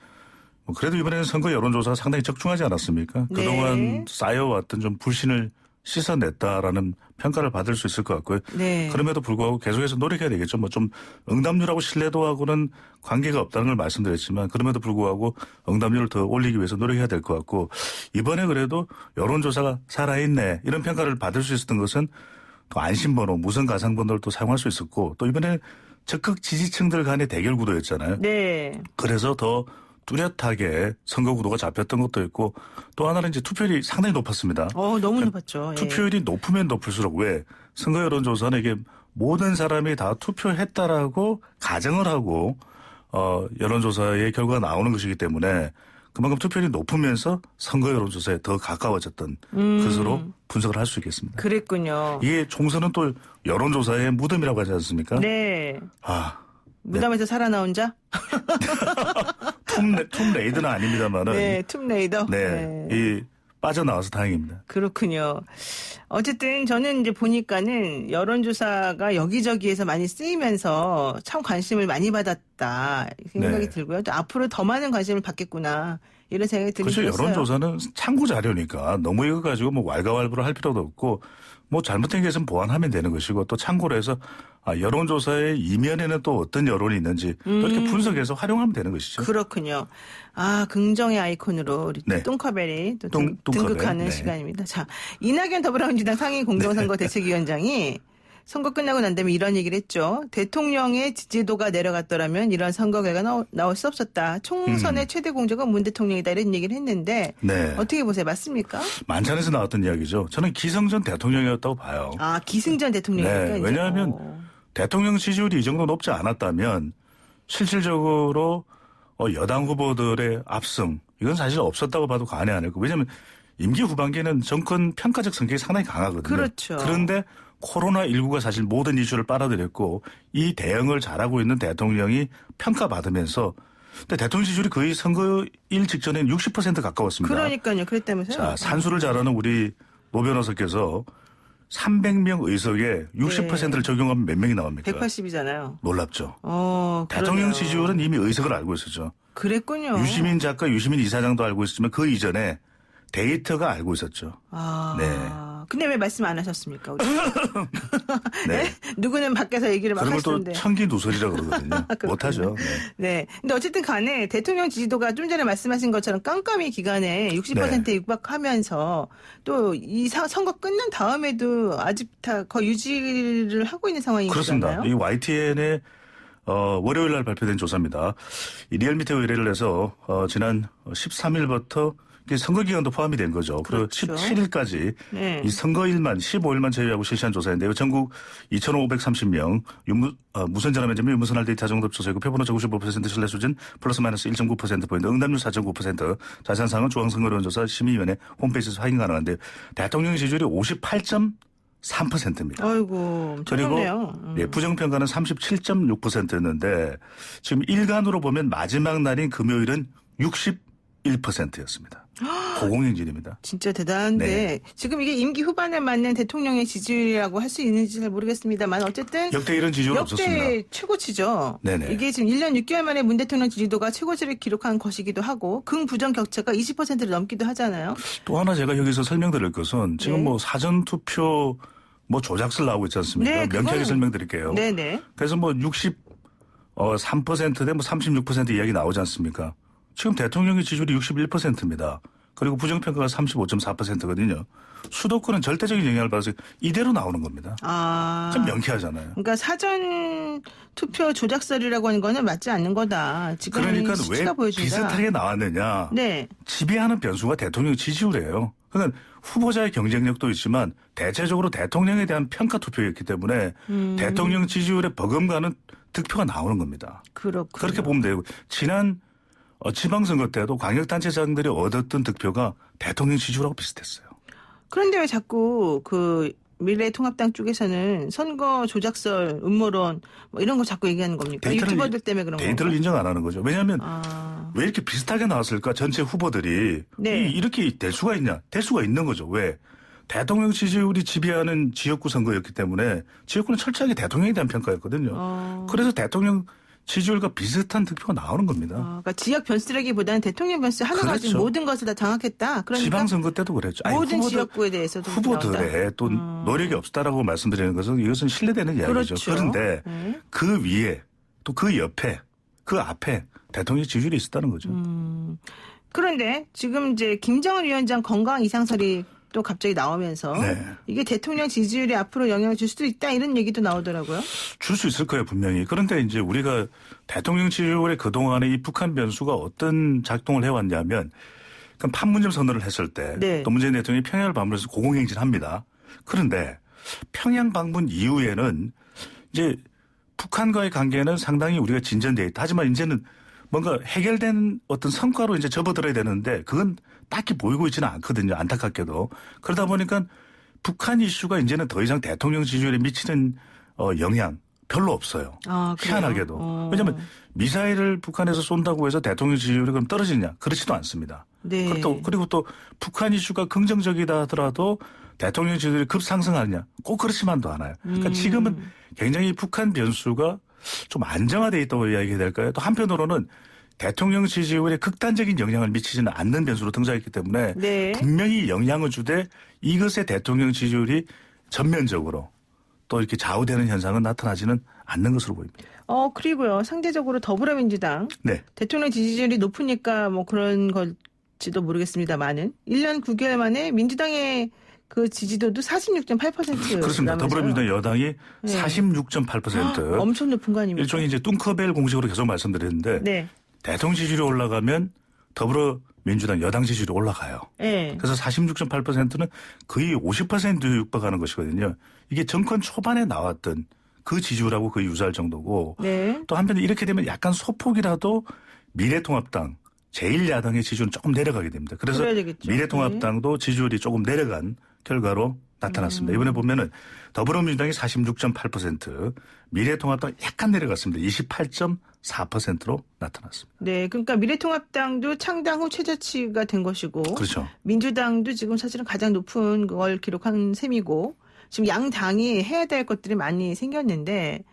뭐 그래도 이번에는 선거 여론조사가 상당히 적중하지 않았습니까? 네. 그동안 쌓여왔던 좀 불신을 씻어냈다라는 평가를 받을 수 있을 것 같고요. 네. 그럼에도 불구하고 계속해서 노력해야 되겠죠. 뭐 좀 응답률하고 신뢰도하고는 관계가 없다는 걸 말씀드렸지만 그럼에도 불구하고 응답률을 더 올리기 위해서 노력해야 될 것 같고 이번에 그래도 여론조사가 살아있네 이런 평가를 받을 수 있었던 것은 또 안심번호, 무선 가상번호를 또 사용할 수 있었고 또 이번에 적극 지지층들 간의 대결 구도였잖아요. 네. 그래서 더 뚜렷하게 선거 구도가 잡혔던 것도 있고 또 하나는 이제 투표율이 상당히 높았습니다. 너무 높았죠. 예. 투표율이 높으면 높을수록 왜 선거 여론조사는 이게 모든 사람이 다 투표했다라고 가정을 하고 여론조사의 결과가 나오는 것이기 때문에 그만큼 투표율이 높으면서 선거 여론조사에 더 가까워졌던 것으로 분석을 할 수 있겠습니다. 그랬군요. 이게 총선은 또 여론조사의 무덤이라고 하지 않습니까? 네. 무덤에서 살아나온 자? 톰 레이드는 아닙니다만은. 네, 툼레이더. 네. 이 빠져나와서 다행입니다. 그렇군요. 어쨌든 저는 이제 보니까는 여론조사가 여기저기에서 많이 쓰이면서 참 관심을 많이 받았다 생각이 네. 들고요. 또 앞으로 더 많은 관심을 받겠구나 이런 생각이 들긴 그렇죠. 했어요. 여론조사는 참고 자료니까 너무 이거 가지고 뭐 왈가왈부를 할 필요도 없고 뭐 잘못된 게 있으면 보완하면 되는 것이고 또 참고로 해서 여론조사의 이면에는 또 어떤 여론이 있는지 또 이렇게 분석해서 활용하면 되는 것이죠. 그렇군요. 긍정의 아이콘으로 우리 네. 뚱커벨이 또 뚱커벨. 등극하는 네. 시간입니다. 자, 이낙연 더불어민주당 상임 공동선거 대책위원장이 선거 끝나고 난 다음에 이런 얘기를 했죠. 대통령의 지지도가 내려갔더라면 이런 선거 결과가 나올 수 없었다. 총선의 최대 공적은 문 대통령이다 이런 얘기를 했는데 네. 어떻게 보세요? 맞습니까? 만찬에서 나왔던 이야기죠. 저는 기성전 대통령이었다고 봐요. 기승전 대통령이니까. 네, 이제. 왜냐하면 대통령 지지율이 이 정도 높지 않았다면 실질적으로 여당 후보들의 압승 이건 사실 없었다고 봐도 과언이 아닐 거고 왜냐하면 임기 후반기에는 정권 평가적 성격이 상당히 강하거든요. 그렇죠. 그런데 코로나19가 사실 모든 이슈를 빨아들였고 이 대응을 잘하고 있는 대통령이 평가받으면서 근데 대통령 지지율이 거의 선거일 직전엔 60% 가까웠습니다. 그러니까요. 그랬다면서요. 자, 산수를 잘하는 우리 노 변호사께서 300명 의석에 60%를 적용하면 몇 명이 나옵니까? 180이잖아요. 놀랍죠. 그러네요. 대통령 지지율은 이미 의석을 알고 있었죠. 그랬군요. 유시민 작가, 유시민 이사장도 알고 있었지만 그 이전에 데이터가 알고 있었죠. 네. 근데 왜 말씀 안 하셨습니까? 우리? 네. 누구는 밖에서 얘기를 막 그런 걸 또 하시는데. 청기누설이라 그러거든요. 못하죠. 네. 네. 근데 어쨌든 간에 대통령 지지도가 좀 전에 말씀하신 것처럼 깜깜이 기간에 60%에 육박하면서 또 이 선거 끝난 다음에도 아직 다 거의 유지를 하고 있는 상황인 그렇습니다. 거잖아요. 이 YTN의 월요일 날 발표된 조사입니다. 이 리얼미터 의뢰를 해서 지난 13일부터 선거 기간도 포함이 된 거죠. 그렇죠. 그리고 17일까지 네. 이 선거일만 15일만 제외하고 실시한 조사인데요. 전국 2,530명 무선 전화 면접 및 유무선화 데이터 정답 조사이고 표본오 95% 신뢰 수준 플러스 마이너스 1.9%포인트 응답률 4.9% 자세한 사항은 중앙선거여론조사 심의위원회 홈페이지에서 확인 가능한데 대통령 지지율이 58.3%입니다. 아이고, 그리고 좋네요. 예, 부정평가는 37.6%였는데 지금 일간으로 보면 마지막 날인 금요일은 61%였습니다. 고공행진입니다. 진짜 대단한데 네. 지금 이게 임기 후반에 맞는 대통령의 지지율이라고 할 수 있는지 잘 모르겠습니다만 어쨌든 역대 이런 지지율 없었습니다. 역대 최고치죠. 네네. 이게 지금 1년 6개월 만에 문 대통령 지지도가 최고치를 기록한 것이기도 하고 긍부정 격차가 20%를 넘기도 하잖아요. 또 하나 제가 여기서 설명드릴 것은 지금 네. 뭐 사전투표 뭐 조작설 나오고 있지 않습니까? 네, 명쾌하게 그건- 설명드릴게요. 네네. 그래서 뭐 63%대 뭐 36% 이야기 나오지 않습니까? 지금 대통령의 지지율이 61%입니다. 그리고 부정평가가 35.4%거든요. 수도권은 절대적인 영향을 받아서 이대로 나오는 겁니다. 좀 명쾌하잖아요. 그러니까 사전 투표 조작설이라고 하는 거는 맞지 않는 거다. 지금 그러니까 수치가 왜 보여준다. 비슷하게 나왔느냐. 네. 지배하는 변수가 대통령 지지율이에요. 그러니까 후보자의 경쟁력도 있지만 대체적으로 대통령에 대한 평가 투표였기 때문에 대통령 지지율에 버금가는 득표가 나오는 겁니다. 그렇군요. 그렇게 보면 되고 지난 지방선거 때도 광역단체장들이 얻었던 득표가 대통령 지지율하고 비슷했어요. 그런데 왜 자꾸 그 미래통합당 쪽에서는 선거 조작설, 음모론 뭐 이런 거 자꾸 얘기하는 겁니까? 유튜버들 때문에 그런 데이터를 건가요? 인정 안 하는 거죠. 왜냐하면 아, 왜 이렇게 비슷하게 나왔을까? 전체 후보들이 네. 이렇게 될 수가 있냐? 될 수가 있는 거죠. 왜? 대통령 지지율이 지배하는 지역구 선거였기 때문에 지역구는 철저하게 대통령에 대한 평가였거든요. 그래서 대통령 지지율과 비슷한 득표가 나오는 겁니다. 그러니까 지역 변수라기보다는 대통령 변수 하나 가지고 그렇죠. 모든 것을 다 장악했다. 그러니까 지방선거 때도 그랬죠. 아니, 모든 지역구에 대해서도 후보들의 또 노력이 없다라고 말씀드리는 것은 이것은 신뢰되는 이야기죠. 그렇죠. 그런데 네. 그 위에 또 그 옆에 그 앞에 대통령 지지율이 있었다는 거죠. 그런데 지금 이제 김정은 위원장 건강 이상설이 또 갑자기 나오면서 네. 이게 대통령 지지율에 앞으로 영향을 줄 수도 있다 이런 얘기도 나오더라고요. 줄 수 있을 거예요, 분명히. 그런데 이제 우리가 대통령 지지율에 그동안에 이 북한 변수가 어떤 작동을 해왔냐면, 그러니까 판문점 선언을 했을 때, 네. 또 문재인 대통령이 평양을 방문해서 고공행진합니다. 그런데 평양 방문 이후에는 이제 북한과의 관계는 상당히 우리가 진전돼 있다. 하지만 이제는 뭔가 해결된 어떤 성과로 이제 접어들어야 되는데 그건 딱히 보이고 있지는 않거든요. 안타깝게도. 그러다 보니까 북한 이슈가 이제는 더 이상 대통령 지지율에 미치는 영향 별로 없어요. 아, 그래요? 희한하게도. 왜냐하면 미사일을 북한에서 쏜다고 해서 대통령 지지율이 그럼 떨어지냐? 그렇지도 않습니다. 네. 그리고 또 북한 이슈가 긍정적이다 하더라도 대통령 지지율이 급상승하느냐? 꼭 그렇지만도 않아요. 그러니까 지금은 굉장히 북한 변수가 좀 안정화되어 있다고 이야기해야 될까요? 또 한편으로는 대통령 지지율에 극단적인 영향을 미치지는 않는 변수로 등장했기 때문에 네. 분명히 영향을 주되 이것의 대통령 지지율이 전면적으로 또 이렇게 좌우되는 현상은 나타나지는 않는 것으로 보입니다. 그리고요. 상대적으로 더불어민주당 네. 대통령 지지율이 높으니까 뭐 그런 걸지도 모르겠습니다만은 1년 9개월 만에 민주당의 그 지지도도 46.8%. 그렇습니다. 더불어민주당 여당이 46.8%. 엄청 높은 거 아닙니까? 일종의 이제 뚱커벨 공식으로 계속 말씀드렸는데 네. 대통령 지지율이 올라가면 더불어민주당 여당 지지율이 올라가요. 네. 그래서 46.8%는 거의 50%에 육박하는 것이거든요. 이게 정권 초반에 나왔던 그 지지율하고 거의 유사할 정도고 네. 또 한편에 이렇게 되면 약간 소폭이라도 미래통합당 제1야당의 지지율은 조금 내려가게 됩니다. 그래서 그래야 되겠죠. 미래통합당도 지지율이 조금 내려간 결과로 나타났습니다. 이번에 보면은 더불어민주당이 46.8%, 미래통합당 약간 내려갔습니다. 28.4%로 나타났습니다. 네. 그러니까 미래통합당도 창당 후 최저치가 된 것이고 그렇죠. 민주당도 지금 사실은 가장 높은 걸 기록한 셈이고 지금 양 당이 해야 될 것들이 많이 생겼는데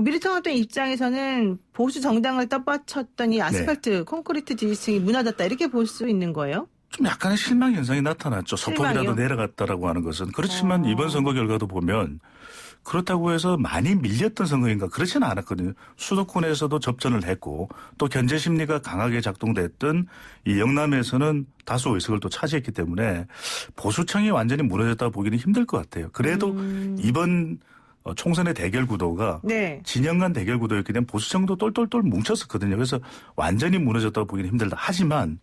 미래통합당 입장에서는 보수 정당을 떠받쳤던 이 아스팔트 콘크리트 지지층이 무너졌다 이렇게 볼 수 있는 거예요? 좀 약간의 실망 현상이 나타났죠. 소폭이라도 실망이요? 내려갔다라고 하는 것은. 그렇지만 이번 선거 결과도 보면 그렇다고 해서 많이 밀렸던 선거인가 그렇지는 않았거든요. 수도권에서도 접전을 했고 또 견제 심리가 강하게 작동됐던 이 영남에서는 다수 의석을 또 차지했기 때문에 보수층이 완전히 무너졌다 보기는 힘들 것 같아요. 그래도 이번 총선의 대결 구도가 네. 진영 간 대결 구도였기 때문에 보수층도 똘똘똘 뭉쳤었거든요. 그래서 완전히 무너졌다고 보기는 힘들다. 하지만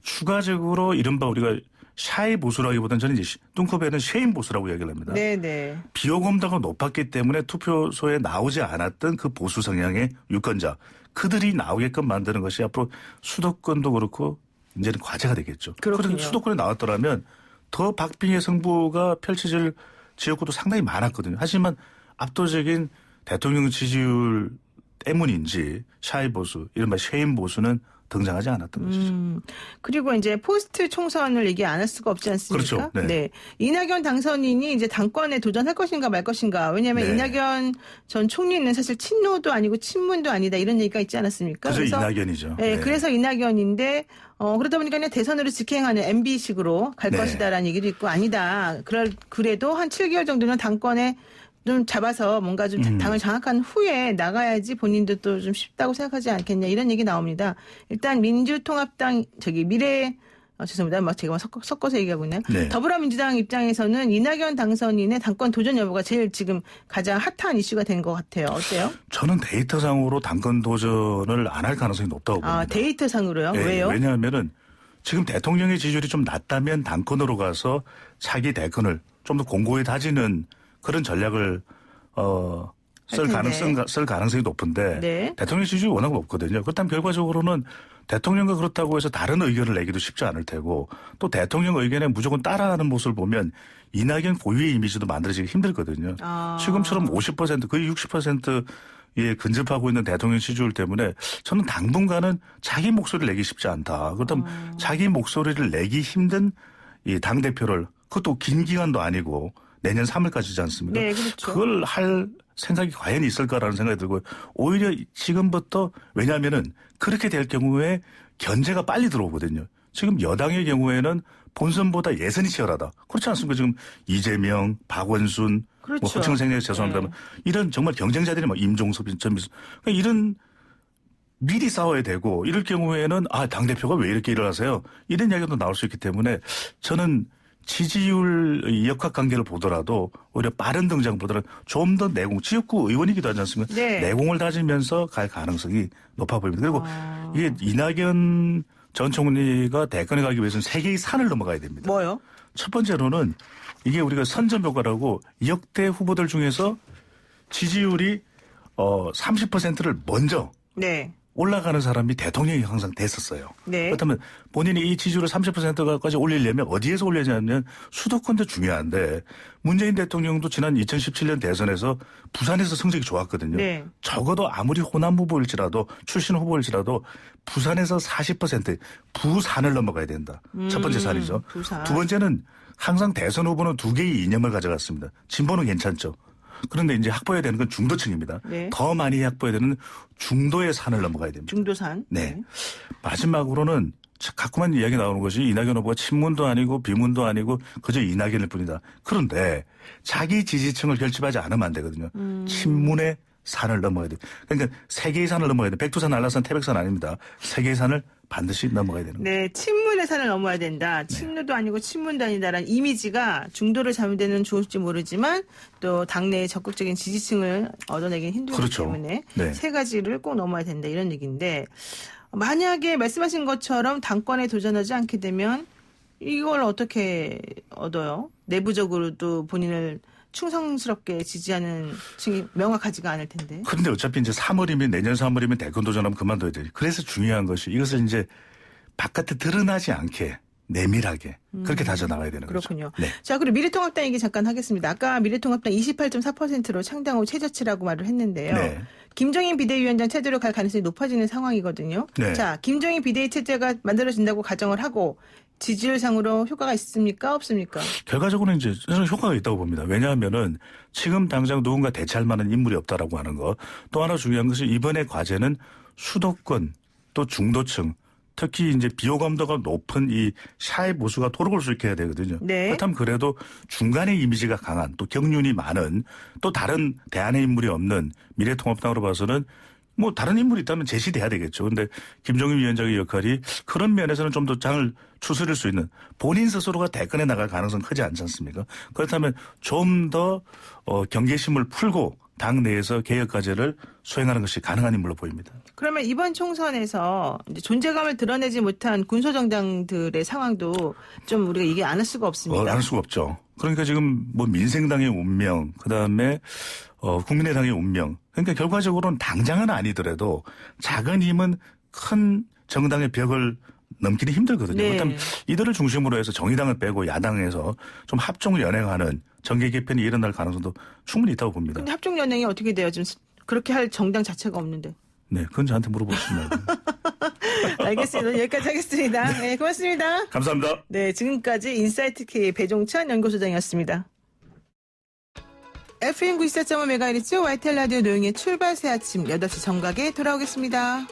추가적으로 이른바 우리가 샤이 보수라기보다는 저는 이제 뚱커벨은 쉐임 보수라고 이야기를 합니다. 네네. 비호감도가 높았기 때문에 투표소에 나오지 않았던 그 보수 성향의 유권자 그들이 나오게끔 만드는 것이 앞으로 수도권도 그렇고 이제는 과제가 되겠죠. 그렇군요. 그래서 수도권에 나왔더라면 더 박빙의 승부가 펼쳐질 지역구도 상당히 많았거든요. 하지만 압도적인 대통령 지지율 때문인지 샤이 보수, 이른바 쉐임 보수는 등장하지 않았던 것이죠. 그리고 이제 포스트 총선을 얘기 안 할 수가 없지 않습니까? 그렇죠. 네. 이낙연 당선인이 이제 당권에 도전할 것인가 말 것인가. 왜냐하면 네. 이낙연 전 총리는 사실 친노도 아니고 친문도 아니다 이런 얘기가 있지 않았습니까? 그래서 이낙연이죠. 네, 그래서 이낙연인데 그러다 보니까 그냥 대선으로 직행하는 MB식으로 갈 네. 것이다라는 얘기도 있고 아니다. 그래도 한 7개월 정도는 당권에 좀 잡아서 뭔가 좀 당을 장악한 후에 나가야지 본인도 또 좀 쉽다고 생각하지 않겠냐 이런 얘기 나옵니다. 일단 민주통합당 죄송합니다. 막 제가 섞어서 얘기하고 있나요? 네. 더불어민주당 입장에서는 이낙연 당선인의 당권 도전 여부가 제일 지금 가장 핫한 이슈가 된 것 같아요. 어때요? 저는 데이터상으로 당권 도전을 안 할 가능성이 높다고 봅니다. 데이터상으로요? 네, 왜요? 왜냐하면은 지금 대통령의 지지율이 좀 낮다면 당권으로 가서 차기 대권을 좀 더 공고히 다지는 그런 전략을 쓸 가능성이 높은데 네. 대통령 지지율이 워낙 높거든요. 그렇다면 결과적으로는 대통령과 그렇다고 해서 다른 의견을 내기도 쉽지 않을 테고 또 대통령 의견에 무조건 따라하는 모습을 보면 이낙연 고유의 이미지도 만들어지기 힘들거든요. 지금처럼 50% 거의 60%에 근접하고 있는 대통령 지지율 때문에 저는 당분간은 자기 목소리를 내기 쉽지 않다. 그렇다면 자기 목소리를 내기 힘든 이 당대표를 그것도 긴 기간도 아니고 내년 3월까지지 않습니까? 네, 그렇죠. 그걸 할 생각이 과연 있을까라는 생각이 들고 오히려 지금부터 왜냐하면은 그렇게 될 경우에 견제가 빨리 들어오거든요. 지금 여당의 경우에는 본선보다 예선이 치열하다. 그렇지 않습니까? 지금 이재명, 박원순, 그렇죠. 허청생에 죄송합니다만 이런 정말 경쟁자들이 막 임종석, 전미수 그러니까 이런 미리 싸워야 되고 이럴 경우에는 당대표가 왜 이렇게 일을 하세요? 이런 이야기도 나올 수 있기 때문에 저는 지지율 역학관계를 보더라도 오히려 빠른 등장보다는 좀 더 내공, 지역구 의원이기도 하지 않습니까? 네. 내공을 다지면서 갈 가능성이 높아 보입니다. 그리고 이게 이낙연 전 총리가 대권에 가기 위해서는 세 개의 산을 넘어가야 됩니다. 뭐요? 첫 번째로는 이게 우리가 선점효과라고 역대 후보들 중에서 지지율이 30%를 먼저 네. 올라가는 사람이 대통령이 항상 됐었어요. 네. 그렇다면 본인이 이 지지율을 30%까지 올리려면 어디에서 올리냐면 수도권도 중요한데 문재인 대통령도 지난 2017년 대선에서 부산에서 성적이 좋았거든요. 네. 적어도 아무리 호남 후보일지라도 출신 후보일지라도 부산에서 40% 부산을 넘어가야 된다. 첫 번째 산이죠. 부산. 두 번째는 항상 대선 후보는 2개의 이념을 가져갔습니다. 진보는 괜찮죠. 그런데 이제 확보해야 되는 건 중도층입니다. 네. 더 많이 확보해야 되는 중도의 산을 넘어가야 됩니다. 중도산. 네. 마지막으로는 가끔한 이야기 나오는 것이 이낙연 후보가 친문도 아니고 비문도 아니고 그저 이낙연일 뿐이다. 그런데 자기 지지층을 결집하지 않으면 안 되거든요. 친문의 산을 넘어야 돼요. 그러니까 세 개의 산을 넘어야 돼요. 백두산, 한라산, 태백산 아닙니다. 세 개의 산을 반드시 넘어가야 되는 거예요. 네, 친문의 산을 넘어야 된다. 친노도 아니고 친문도 아니다라는 이미지가 중도를 잡는 데는 좋을지 모르지만 또 당내의 적극적인 지지층을 얻어내긴 힘들기 그렇죠. 때문에 네. 세 가지를 꼭 넘어야 된다 이런 얘기인데 만약에 말씀하신 것처럼 당권에 도전하지 않게 되면 이걸 어떻게 얻어요? 내부적으로도 본인을 충성스럽게 지지하는 층이 명확하지가 않을 텐데. 그런데 어차피 이제 3월이면 내년 3월이면 대권 도전하면 그만둬야 돼요. 그래서 중요한 것이 이것을 이제 바깥에 드러나지 않게 내밀하게 그렇게 다져 나가야 되는 그렇군요. 거죠. 네. 자, 그리고 미래통합당 얘기 잠깐 하겠습니다. 아까 미래통합당 28.4%로 창당 후 최저치라고 말을 했는데요. 네. 김종인 비대위원장 체제로 갈 가능성이 높아지는 상황이거든요. 네. 자, 김종인 비대위 체제가 만들어진다고 가정을 하고 지지율상으로 효과가 있습니까? 없습니까? 결과적으로는 이제 저는 효과가 있다고 봅니다. 왜냐하면은 지금 당장 누군가 대체할 만한 인물이 없다라고 하는 거. 또 하나 중요한 것은 이번의 과제는 수도권 또 중도층 특히 이제 비호감도가 높은 이 샤의 보수가 토록을 수익해야 되거든요. 네. 그렇다면 그래도 중간에 이미지가 강한 또 경륜이 많은 또 다른 대안의 인물이 없는 미래통합당으로 봐서는 뭐 다른 인물이 있다면 제시돼야 되겠죠. 그런데 김종인 위원장의 역할이 그런 면에서는 좀 더 장을 추스릴 수 있는 본인 스스로가 대권에 나갈 가능성 크지 않지 않습니까? 그렇다면 좀 더 경계심을 풀고 당 내에서 개혁 과제를 수행하는 것이 가능한 인물로 보입니다. 그러면 이번 총선에서 이제 존재감을 드러내지 못한 군소정당들의 상황도 좀 우리가 얘기 안 할 수가 없습니다. 안 할 수가 없죠. 그러니까 지금 뭐 민생당의 운명, 그다음에 국민의당의 운명. 그러니까 결과적으로는 당장은 아니더라도 작은 힘은 큰 정당의 벽을 넘기는 힘들거든요. 네. 그렇다면 이들을 중심으로 해서 정의당을 빼고 야당에서 좀 합종을 연행하는 정계 개편이 일어날 가능성도 충분히 있다고 봅니다. 근데 합종연행이 어떻게 돼요? 지금 그렇게 할 정당 자체가 없는데. 네, 그건 저한테 물어보시면 알겠습니다. 여기까지 하겠습니다. 네, 고맙습니다. 감사합니다. 네, 지금까지 인사이트 K 배종찬 연구소장이었습니다. FM 94.5MHz YTN 라디오 노영의 출발 새 아침 8시 정각에 돌아오겠습니다.